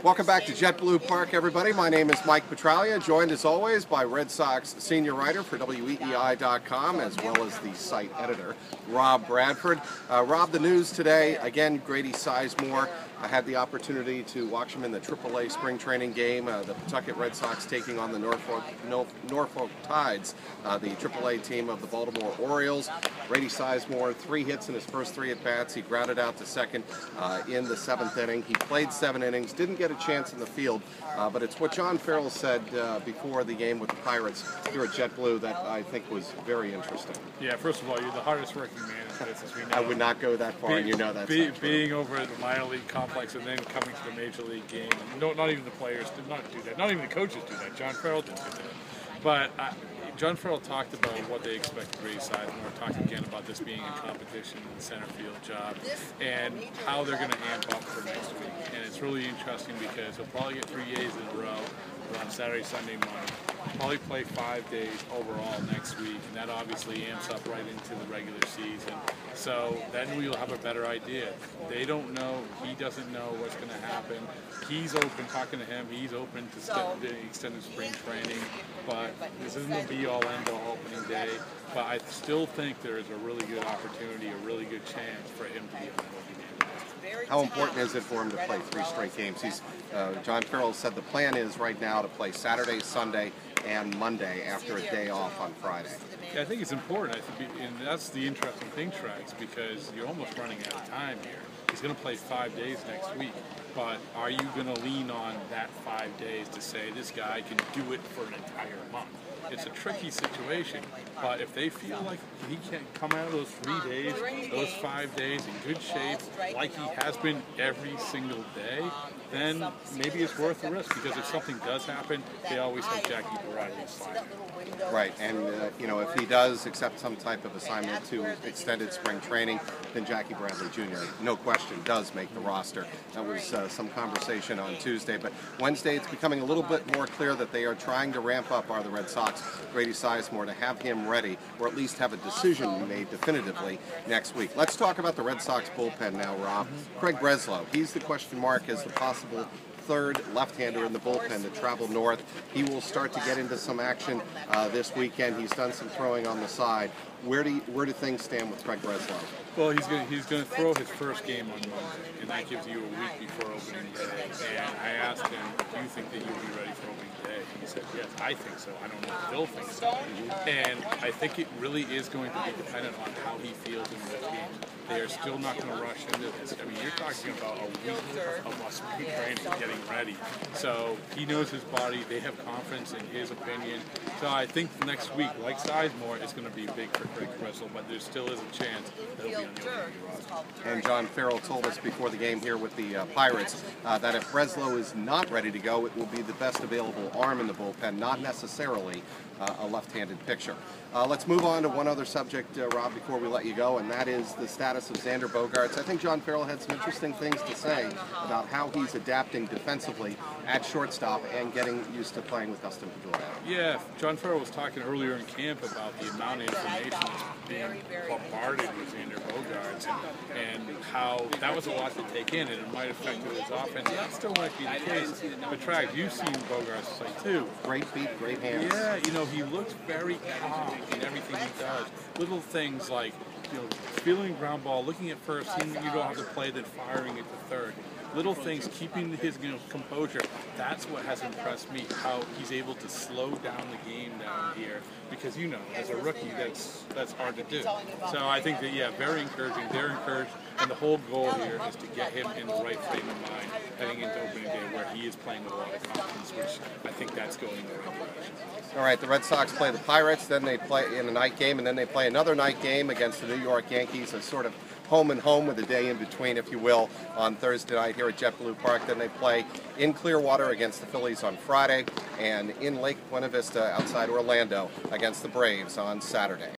Welcome back to JetBlue Park, everybody. My name is Mike Petraglia, joined as always by Red Sox senior writer for WEEI.com, as well as the site editor, Rob Bradford. Rob, the news today, again, Grady Sizemore. I had the opportunity to watch him in the AAA spring training game, the Pawtucket Red Sox taking on the Norfolk Tides, the AAA team of the Baltimore Orioles. Grady Sizemore, 3 hits in his first 3 at-bats. He grounded out to second in the 7th inning. He played 7 innings, didn't get a chance in the field, but it's what John Farrell said before the game with the Pirates here at JetBlue that I think was very interesting. Yeah, first of all, you're the hardest working man in business. We know. I would not go that far, and you know that's not true. Being over at the minor league complex and then coming to the major league game. No, not even the players did not do that. Not even the coaches do that. John Farrell didn't do that. But John Farrell talked about what they expect of Grady Sizemore, talked again about this being a competition in the center field job, and how they're going to amp up for next week. And it's really interesting because he'll probably get 3 days in a row on Saturday, Sunday, Monday. Probably play 5 days overall next week, and that obviously amps up right into the regular season. So then we'll have a better idea. They don't know, he doesn't know what's going to happen. He's open, talking to him, he's open to the extended spring training, but this isn't a be-all, end-all opening day. But I still think there is a really good opportunity, a really good chance for him to be on the opening day. How important is it for him to play 3 straight games? John Farrell said the plan is right now to play Saturday, Sunday, and Monday after a day off on Friday. Yeah, I think it's important. And that's the interesting thing, Trax, because you're almost running out of time here. He's going to play 5 days next week, but are you going to lean on that 5 days to say this guy can do it for an entire month? It's a tricky situation, but if they feel like he can come out of those 3 days, those 5 days in good shape, like he has been every single day, then maybe it's worth the risk, because if something does happen, they always have Jackie Bradley slide. Right, and if he does accept some type of assignment to extended spring training, then Jackie Bradley Jr., no question, does make the roster. That was some conversation on Tuesday, but Wednesday it's becoming a little bit more clear that they are trying to ramp up, the Red Sox, Grady Sizemore, to have him ready, or at least have a decision made definitively next week. Let's talk about the Red Sox bullpen now, Rob. Craig Breslow, he's the question mark as the possible third left-hander in the bullpen to travel north. He will start to get into some action this weekend. He's done some throwing on the side. Where do things stand with Craig Breslow? Well, he's going to throw his first game on Monday, and that gives you a week before opening day. And I asked him, do you think that you'll be ready for opening day? And he said, yes, I think so. I don't know if Phil thinks so. And I think it really is going to be dependent on how he feels in this game. They are still not going to rush into this. I mean, you're talking about a week of spring training, getting ready. So he knows his body. They have confidence in his opinion. So I think next week, like Sizemore, is going to be big for Craig Breslow, but there still is a chance that he'll be on the opening roster. And John Farrell told us before the game here with the Pirates that if Breslow is not ready to go, it will be the best available arm in the bullpen, not necessarily a left-handed pitcher. Let's move on to one other subject, Rob, before we let you go, and that is the status of Xander Bogaerts. I think John Farrell had some interesting things to say about how he's adapting defensively at shortstop and getting used to playing with Dustin Pedroia. Yeah, John Farrell was talking earlier in camp about the amount of information that's being bombarded with Xander Bogaerts and how that was a lot to take in, and it might affect his offense. That still might be the case. But Trags, you've seen Bogaerts play too. Great feet, great hands. Yeah, he looks very calm in everything he does. Little things like, feeling ground ball, looking at first, seeing that you don't have to play, then firing it to third. Little things, keeping his composure. That's what has impressed me, how he's able to slow down the game down here. Because as a rookie, that's hard to do. So I think that, very encouraging. They're encouraged, and the whole goal here is to get him in the right frame of mind heading into opening day, where he is playing with a lot of confidence, which I think that's going in the right direction. All right, the Red Sox play the Pirates, then they play in a night game, and then they play another night game against the New York Yankees, a sort of home and home with a day in between, if you will, on Thursday night here at JetBlue Park. Then they play in Clearwater against the Phillies on Friday, and in Lake Buena Vista outside Orlando against the Braves on Saturday.